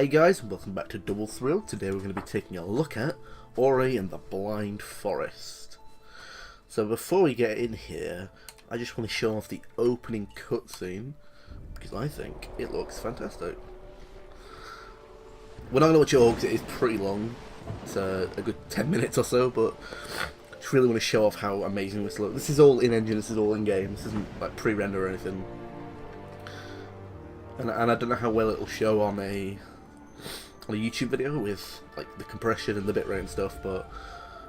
Hey guys, and welcome back to Double Thrill. Today we're going to be taking a look at Ori and the Blind Forest. So before we get in here, I just want to show off the opening cutscene, because I think it looks fantastic. We're not going to watch it all because it is pretty long. It's a good 10 minutes or so, but I just really want to show off how amazing this looks. This is all in-engine, this is all in-game, this isn't like pre-render or anything. And I don't know how well it'll show on a YouTube video with like the compression and the bitrate and stuff, but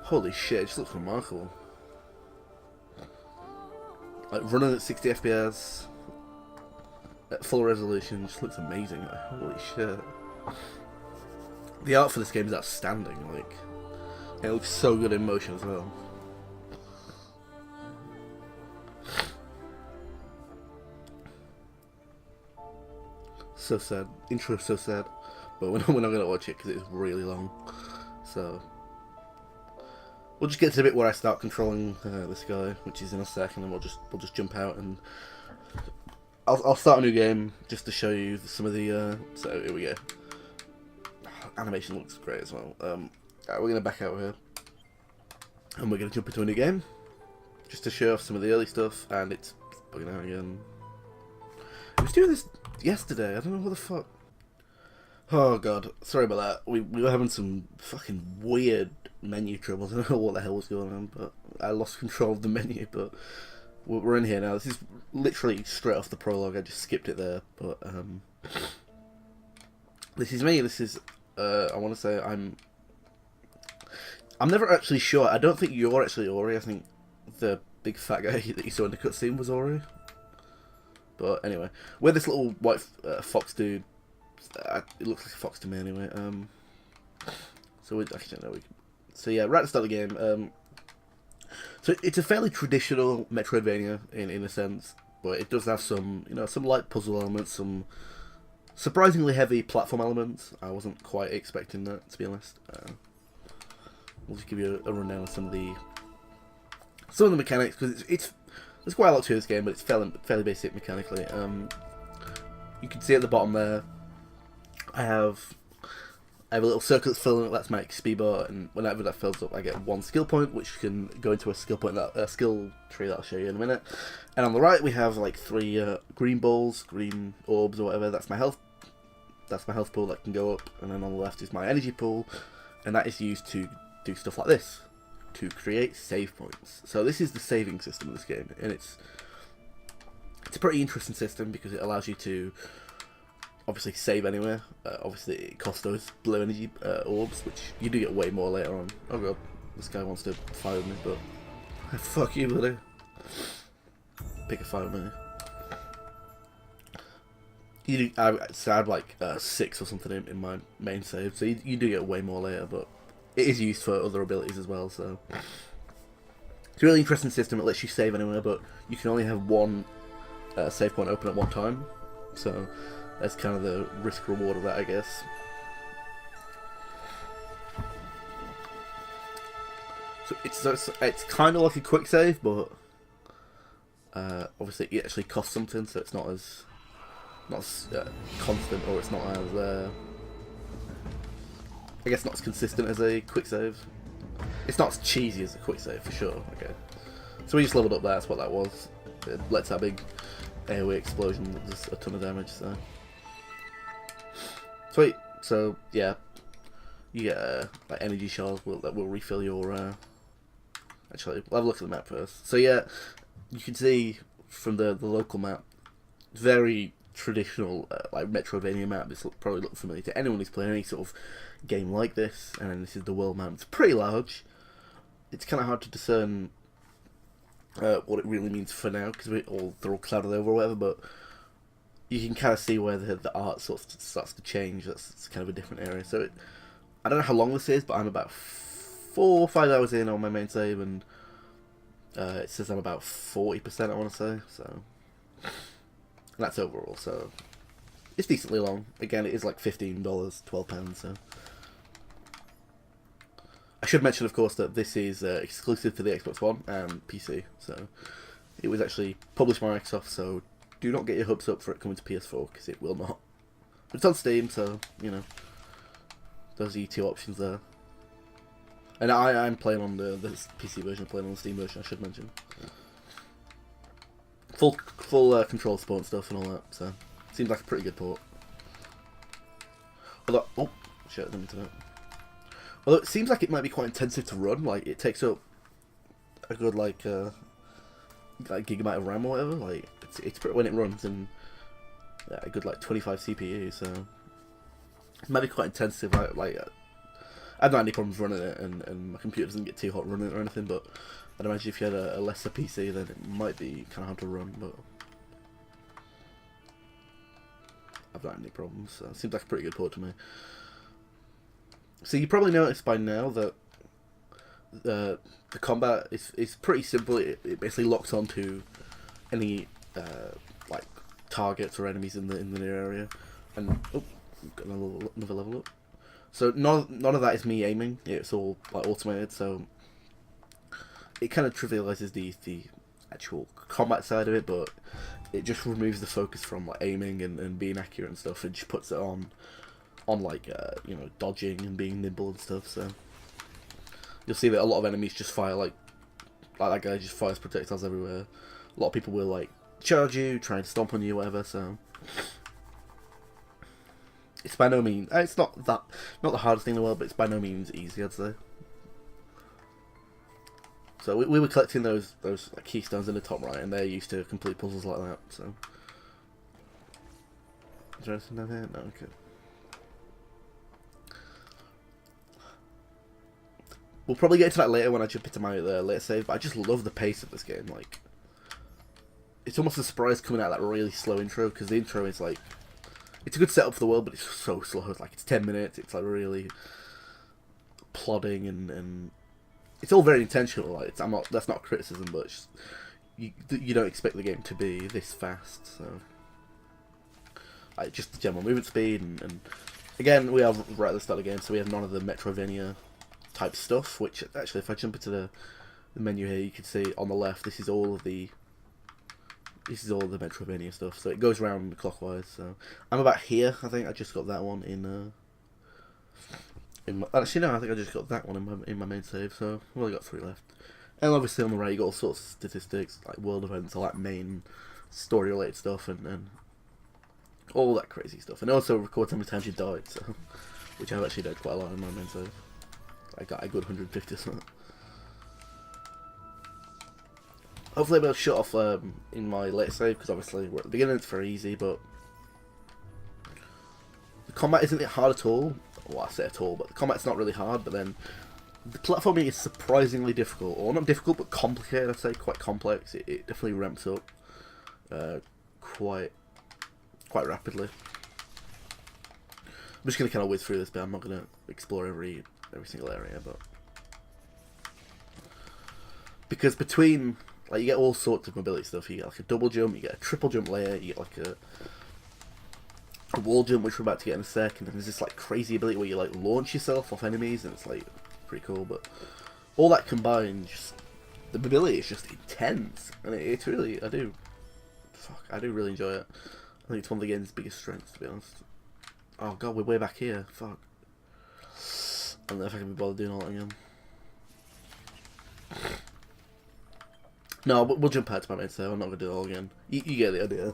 holy shit, it just looks remarkable. Like running at 60 FPS at full resolution just looks amazing. Like, holy shit. The art for this game is outstanding. Like, it looks so good in motion as well. So sad. Intro so sad. But we're not going to watch it because it's really long. So we'll just get to the bit where I start controlling this guy, which is in a sec, and then we'll just jump out and I'll start a new game just to show you some of the. So here we go. Animation looks great as well. We're going to back out here, and we're going to jump into a new game just to show off some of the early stuff, and it's bugging out again. I was doing this yesterday. I don't know what the fuck. Oh god, sorry about that. We were having some fucking weird menu troubles. I don't know what the hell was going on, but I lost control of the menu. But we're in here now. This is literally straight off the prologue. I just skipped it there. But this is me. This is I want to say I'm never actually sure. I don't think you're actually Ori. I think the big fat guy that you saw in the cutscene was Ori. But anyway, we're this little white fox dude. It looks like a fox to me anyway. So actually no, so yeah, right at the start of the game. So it's a fairly traditional Metroidvania in a sense, but it does have some some light puzzle elements, some surprisingly heavy platform elements. I wasn't quite expecting that, to be honest. We'll just give you a rundown of some of the mechanics, because there's quite a lot to this game, but it's fairly basic mechanically. You can see at the bottom there, I have a little circle that's filling up. That's my XP bar, and whenever that fills up, I get one skill point, which can go into a skill tree that I'll show you in a minute. And on the right, we have like 3 green balls, green orbs, or whatever. That's my health. That's my health pool that can go up, and then on the left is my energy pool, and that is used to do stuff like this, to create save points. So this is the saving system of this game, and it's a pretty interesting system because it allows you to obviously save anywhere. Obviously it costs those blue energy orbs, which you do get way more later on. Oh god, this guy wants to fight with me, but fuck you, buddy. Pick a fight with me. I had like 6 or something in my main save, so you do get way more later, but it is used for other abilities as well. So it's a really interesting system. It lets you save anywhere, but you can only have one save point open at one time. So that's kind of the risk reward of that, I guess. So it's kind of like a quick save, but obviously it actually costs something, so it's not as constant, or it's not as I guess not as consistent as a quick save. It's not as cheesy as a quick save for sure. Okay, so we just leveled up there. That's what that was. It lets out a big airway explosion that does a ton of damage. So sweet. So yeah, you get like energy shards that will refill your. Actually, we'll have a look at the map first. So yeah, you can see from the local map, very traditional like Metroidvania map. This will probably look familiar to anyone who's playing any sort of game like this. And then this is the world map. It's pretty large. It's kind of hard to discern what it really means for now, because they're all clouded over or whatever, but you can kind of see where the art starts to change. That's kind of a different area. So I don't know how long this is, but I'm about 4 or 5 hours in on my main save, and it says I'm about 40%, I want to say. So that's overall. So it's decently long. Again, it is like $15, £12. So I should mention, of course, that this is exclusive to the Xbox One and PC. So it was actually published by Microsoft, so do not get your hopes up for it coming to PS4, because it will not. But it's on Steam, so, you know, those are your two options there. And I'm playing on the PC version, playing on the Steam version, I should mention. Full control support and stuff and all that, so seems like a pretty good port. Although, oh shit, I didn't mean to do it. Although it seems like it might be quite intensive to run. Like it takes up a good like gigabyte of RAM or whatever. Like it's pretty, when it runs and a good like 25 CPU, so it might be quite intensive. Like I haven't had any problems running it, and my computer doesn't get too hot running it or anything, but I'd imagine if you had a lesser PC, then it might be kind of hard to run, but I've not had any problems, so it seems like a pretty good port to me. So you probably noticed by now that the combat is pretty simple. It basically locks onto any like targets or enemies in the near area, and oh, got another level up. So none of that is me aiming. It's all like automated. So it kind of trivializes the actual combat side of it, but it just removes the focus from like aiming and being accurate and stuff, and just puts it on like you know, dodging and being nimble and stuff. So you'll see that a lot of enemies just fire like that guy just fires projectiles everywhere. A lot of people will like charge you, try and stomp on you, whatever. So it's by no means, it's not the hardest thing in the world, but it's by no means easy, I'd say. So we were collecting those like keystones in the top right, and they're used to complete puzzles like that. So is there anything down here? No, okay. We'll probably get to that later when I jump into my later save, but I just love the pace of this game. Like, it's almost a surprise coming out of that really slow intro, because the intro is like, it's a good setup for the world, but it's so slow. It's like, it's 10 minutes, it's like really plodding, and it's all very intentional. Like, that's not criticism, but it's just, you don't expect the game to be this fast, so like, just the general movement speed, and again, we are right at the start of the game, so we have none of the Metroidvania type stuff, which actually, if I jump into the menu here, you can see on the left, this is all the Metroidvania stuff. So it goes around clockwise. So I'm about here. I think I just got that one in my, actually no, I think I just got that one in my main save. So I've only got 3 left. And obviously on the right, you got all sorts of statistics like world events, all that main story related stuff, and all that crazy stuff. And also records how many times you died. So which I've actually done quite a lot in my main save. I got a good 150 or something. Hopefully I'll be able to shut off in my later save, because obviously we're at the beginning, it's very easy, but the combat isn't hard at all. Well, I say at all, but the combat's not really hard, but then the platforming is surprisingly difficult. Or not difficult, but complicated, I'd say, quite complex. It definitely ramps up quite rapidly. I'm just going to kind of whiz through this bit. I'm not going to explore every single area, but because between, like, you get all sorts of mobility stuff. You get like a double jump, you get a triple jump layer, you get like a wall jump, which we're about to get in a sec, and then there's this like crazy ability where you like launch yourself off enemies, and it's like pretty cool. But all that combined, just the mobility is just intense, and it's really, I do really enjoy it. I think it's one of the game's biggest strengths, to be honest. Oh god, we're way back here. Fuck. I don't know if I can be bothered doing all that again. No, we'll jump out to my main save. I'm not going to do it all again. You get the idea.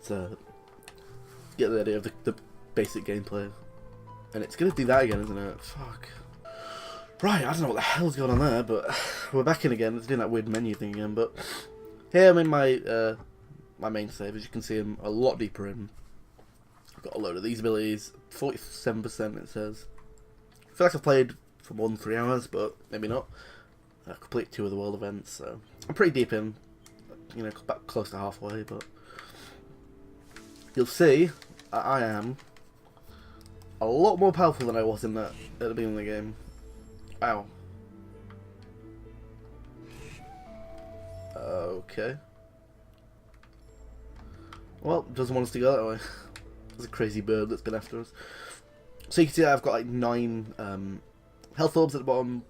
So, get the idea of the basic gameplay. And it's going to do that again, isn't it? Fuck. Right, I don't know what the hell's going on there, but we're back in again. It's doing that weird menu thing again, but here I'm in my my main save. As you can see, I'm a lot deeper in. I've got a load of these abilities. 47% it says. I feel like I've played for more than 3 hours, but maybe not. I've completed 2 of the world events, so I'm pretty deep in. You know, back close to halfway, but you'll see I am a lot more powerful than I was in that at the beginning of the game. Wow. Okay. Well, doesn't want us to go that way. There's a crazy bird that's been after us. So you can see I've got like 9 health orbs at the bottom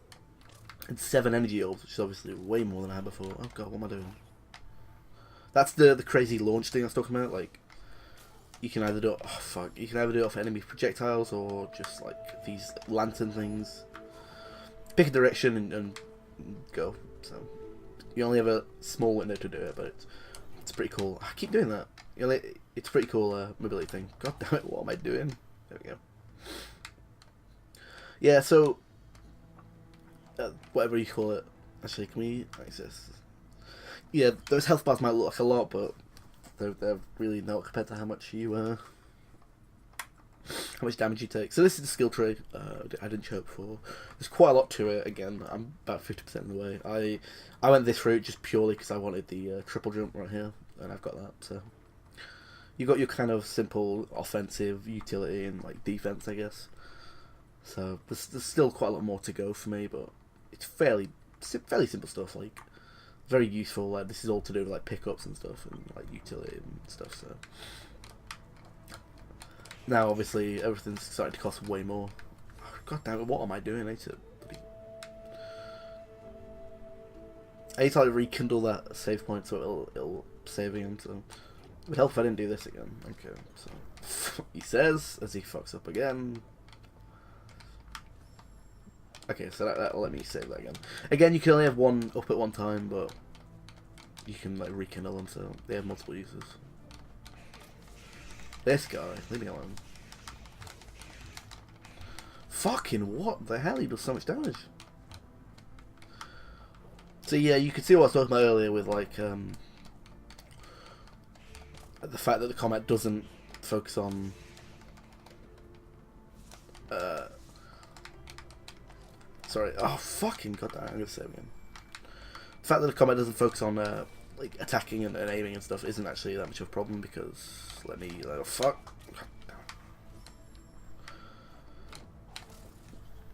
and 7 energy orbs, which is obviously way more than I had before. Oh god, what am I doing? That's the crazy launch thing I was talking about. Like, you can either do it, you can either do it off enemy projectiles or just like these lantern things. Pick a direction and go. So you only have a small window to do it, but it's pretty cool. I keep doing that. It's a pretty cool mobility thing. God damn it, what am I doing? There we go. Yeah, so whatever you call it. Actually, can we access? Yeah, those health bars might look like a lot, but they're really not compared to how much damage you take. So this is the skill tree. I didn't show it before. There's quite a lot to it. Again, I'm about 50% of the way. I went this route just purely because I wanted the triple jump right here, and I've got that. So you got your kind of simple offensive utility and like defense, I guess. So there's still quite a lot more to go for me, but it's fairly simple stuff. Like very useful. Like this is all to do with like pickups and stuff and like utility and stuff. So. Now, obviously, everything's starting to cost way more. Oh, God damn it, what am I doing? I need to like rekindle that save point so it'll save again. So it would help if I didn't do this again. Okay, so he says as he fucks up again. Okay, so that'll let me save that again. Again, you can only have one up at one time, but you can like rekindle them, so they have multiple uses. This guy, leave me alone. Fucking what the hell? He does so much damage. So yeah, you can see what I was talking about earlier with like the fact that the combat doesn't focus on sorry. Oh fucking goddamn! I'm gonna say it again. The fact that the combat doesn't focus on like attacking and aiming and stuff isn't actually that much of a problem because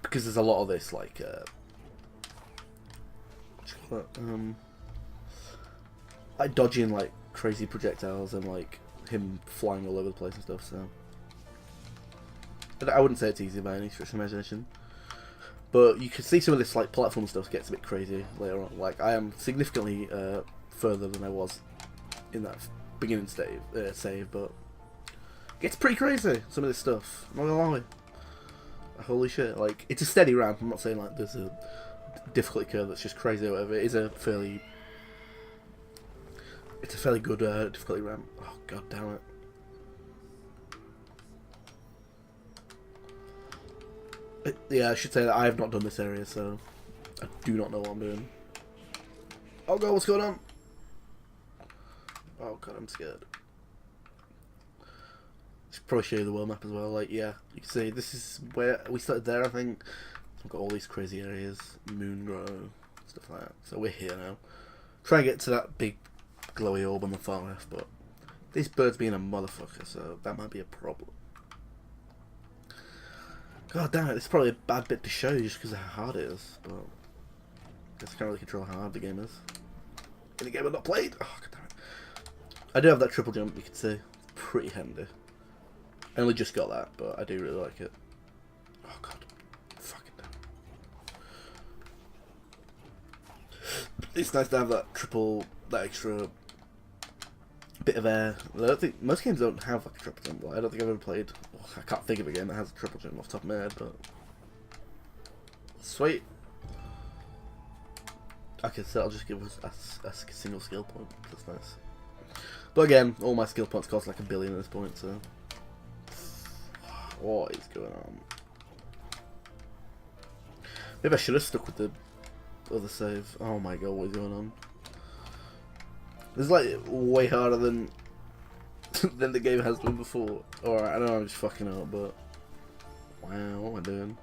because there's a lot of this like like dodging like crazy projectiles and like him flying all over the place and stuff. So I wouldn't say it's easy by any stretch of imagination. But you can see some of this like platform stuff gets a bit crazy later on. Like I am significantly further than I was in that beginning save, but it gets pretty crazy. Some of this stuff. I'm not gonna lie. Holy shit! Like it's a steady ramp. I'm not saying like there's a difficulty curve that's just crazy or whatever. It is a fairly good difficulty ramp. Oh god damn it. Yeah, I should say that I have not done this area, so I do not know what I'm doing. Oh god, what's going on? Oh god, I'm scared. I should probably show you the world map as well. Like, yeah, you can see this is where we started there, I think. We've got all these crazy areas, Moongrow, stuff like that. So we're here now. Try and get to that big glowy orb on the far left, but this bird's being a motherfucker, so that might be a problem. God damn it, it's probably a bad bit to show you just because of how hard it is, but I guess I can't really control how hard the game is. In a game I've not played! Oh, god damn it. I do have that triple jump, you can see. It's pretty handy. I only just got that, but I do really like it. Oh god. Fucking damn. It's nice to have that extra bit of air. I don't think most games don't have like a triple jump. I don't think I've ever played. I can't think of a game that has a triple jump off the top of my head, but sweet. Okay, so I'll just give us a single skill point. That's nice. But again, all my skill points cost like $1 billion at this point, so what is going on? Maybe I should have stuck with the other save. Oh my god, what is going on? This is like way harder than than the game has been before. Alright, I know I'm just fucking up, but wow, what am I doing?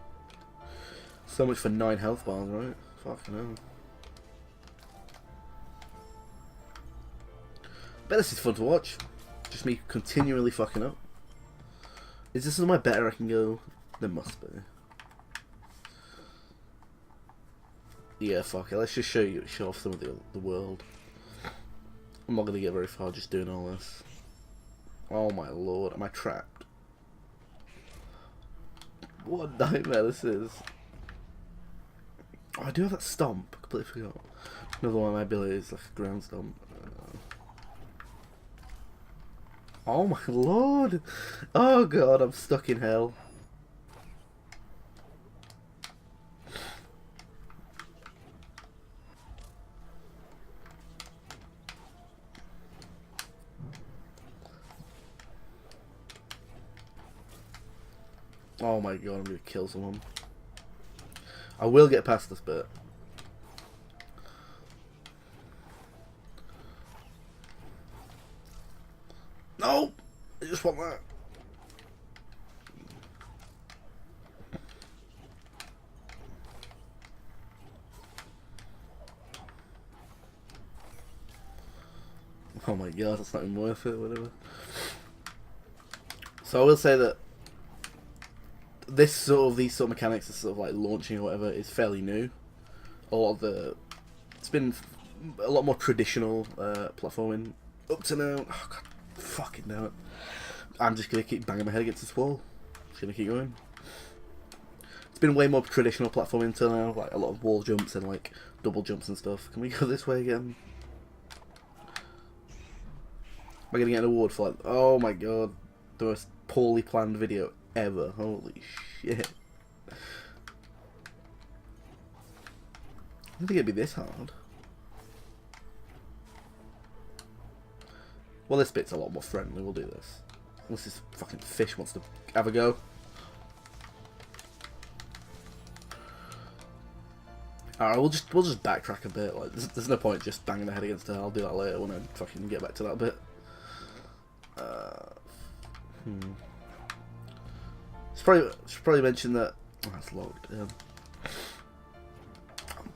So much for 9 health bars, right? Fucking hell. Bet this is fun to watch. Just me continually fucking up. Is this somewhere better I can go? There must be. Yeah, fuck it. Let's just show off some of the world. I'm not gonna get very far just doing all this. Oh my lord, am I trapped? What a nightmare this is. Oh, I do have that stomp. I completely forgot. Another one of my abilities, like a ground stomp. Oh my lord! Oh god, I'm stuck in hell. Oh my god, I'm gonna kill someone. I will get past this bit. No! I just want that. Oh my god, that's not even worth it, whatever. So I will say that these sort of mechanics, this sort of like launching or whatever, is fairly new. It's been a lot more traditional platforming up to now. Oh god, fucking damn it! I'm just gonna keep banging my head against this wall. Just gonna keep going. It's been way more traditional platforming until now, like a lot of wall jumps and like double jumps and stuff. Can we go this way again? Am I gonna get an award for like? Oh my god, the most poorly planned video ever. Holy shit. I didn't think it'd be this hard. Well, this bit's a lot more friendly, we'll do this. Unless this fucking fish wants to have a go. Alright, we'll just backtrack a bit. Like, there's no point just banging the head against it. I'll do that later when I fucking get back to that bit. Should probably mention that. Oh, that's logged.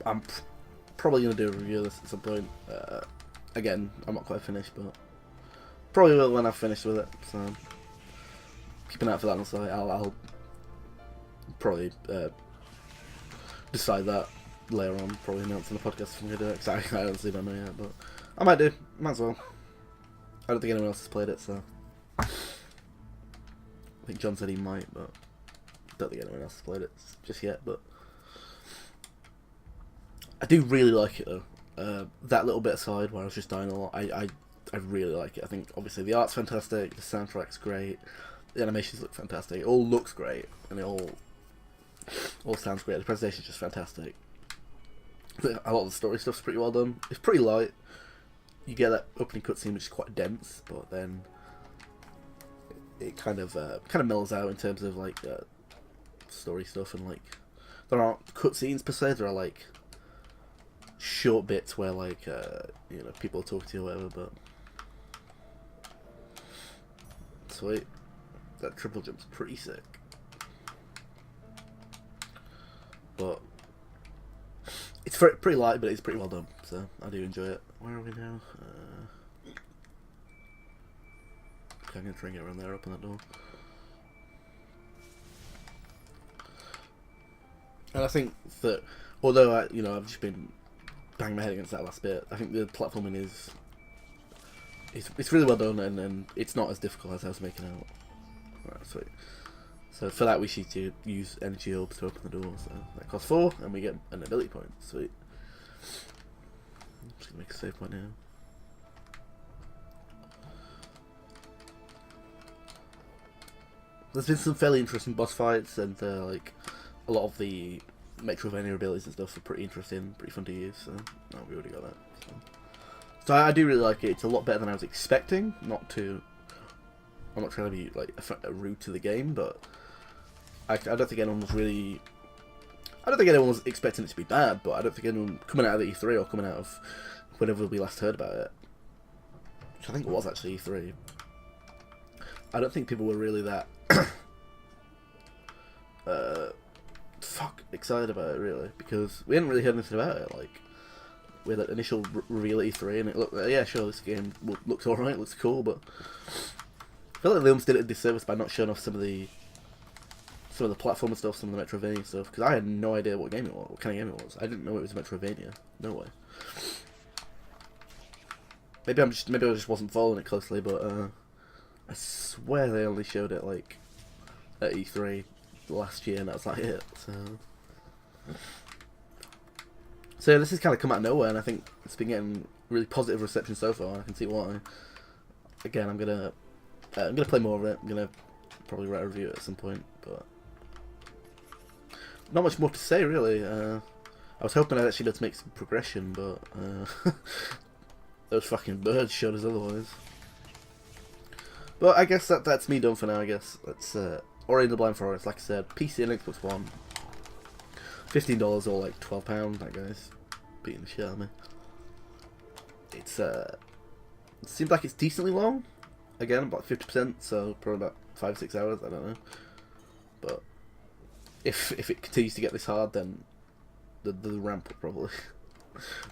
I'm probably gonna do a review of this at some point. Again, I'm not quite finished, but probably will when I've finished with it. So keep an eye out for that on the site. I'll probably decide that later on. Probably announce in the podcast if I'm gonna do it. Cause I honestly don't know yet, but I might do. Might as well. I don't think anyone else has played it, so I think John said he might, but I don't think anyone else has played it just yet. But I do really like it though. That little bit aside where I was just dying a lot, I really like it. I think obviously the art's fantastic, the soundtrack's great, the animations look fantastic, it all looks great, and it all sounds great. The presentation's just fantastic. A lot of the story stuff's pretty well done. It's pretty light. You get that opening cutscene which is quite dense, but then it kind of mellows out in terms of like story stuff, and like there aren't cutscenes per se. There are like short bits where like people talk to you or whatever. But sweet, that triple jump's pretty sick. But it's pretty light, but it's pretty well done, so I do enjoy it. Where are we now? Okay, I'm gonna try and get around there, open that door. And I think that, although I've just been banging my head against that last bit, I think the platforming is it's really well done, and it's not as difficult as I was making out. Right, sweet. So for that we need to use energy orbs to open the door. So that costs 4, and we get an ability point. Sweet. I'm just gonna make a save point now. There's been some fairly interesting boss fights, and like a lot of the Metroidvania abilities and stuff are pretty interesting, pretty fun to use. So we already got that. So I do really like it. It's a lot better than I was expecting. I'm not trying to be like rude to the game, but I don't think anyone was really. I don't think anyone was expecting it to be bad, but I don't think anyone coming out of the E3 or coming out of whenever we last heard about it, which I think it was actually E3. I don't think people were really that excited about it really, because we hadn't really heard anything about it. Like we had that initial reveal at E3, and it looked yeah, sure, this game looks alright, looks cool, but I feel like they almost did it a disservice by not showing off some of the platform stuff, some of the Metroidvania stuff, because I had no idea what kind of game it was. I didn't know it was a Metroidvania. No way. Maybe I just wasn't following it closely, but I swear they only showed it like at E3 last year, and that's like it. So yeah, this has kind of come out of nowhere, and I think it's been getting really positive reception so far. I can see why. Again, I'm gonna I'm gonna play more of it. I'm gonna probably write a review at some point, but not much more to say really. I was hoping I'd actually be able to make some progression, but those fucking birds showed us otherwise. But I guess that's me done for now. I guess that's Ori and the Blind Forest. Like I said, PC and Xbox One, $15 or like £12. That guy's beating the shit out of me. It seems like it's decently long. Again, about 50%, so probably about 5-6 hours. I don't know, but if it continues to get this hard, then the ramp will probably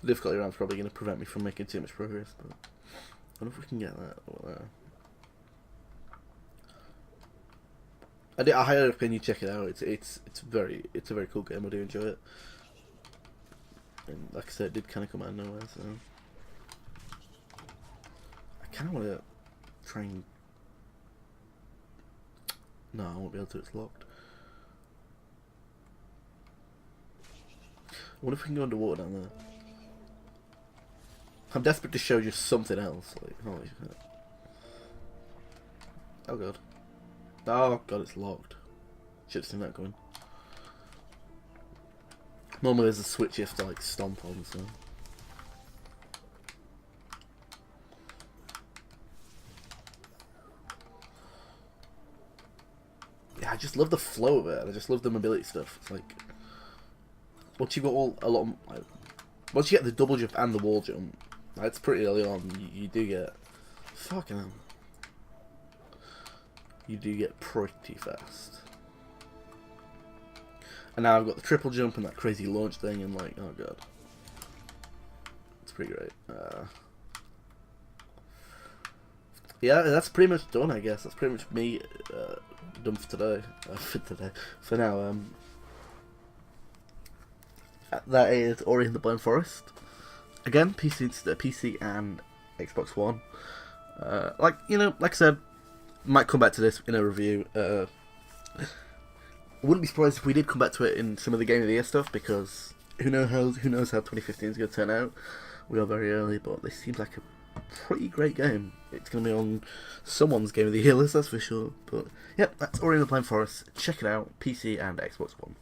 the difficulty ramp's probably going to prevent me from making too much progress. But I wonder if we can get that over there. I highly recommend you check it out. It's a very cool game. I do enjoy it, and like I said, it did kind of come out of nowhere. So I kind of want to try and no, I won't be able to. It's locked. I wonder if we can go underwater down there. I'm desperate to show just something else. Like, holy shit. Oh god. Oh god, it's locked. Should've seen that going. Normally there's a switch you have to like stomp on, so. Yeah, I just love the flow of it. I just love the mobility stuff. It's like once you got once you get the double jump and the wall jump, that's pretty early on. You do get fucking hell. You do get pretty fast. And now I've got the triple jump and that crazy launch thing, and like, oh god, it's pretty great. Yeah, that's pretty much done. I guess that's pretty much me done for today. For now. That is Ori and the Blind Forest. Again, PC and Xbox One. Like I said, might come back to this in a review. Wouldn't be surprised if we did come back to it in some of the Game of the Year stuff, because who knows how 2015 is going to turn out. We are very early, but this seems like a pretty great game. It's going to be on someone's Game of the Year list, that's for sure. But yep, that's Ori and the Blind Forest. Check it out, PC and Xbox One.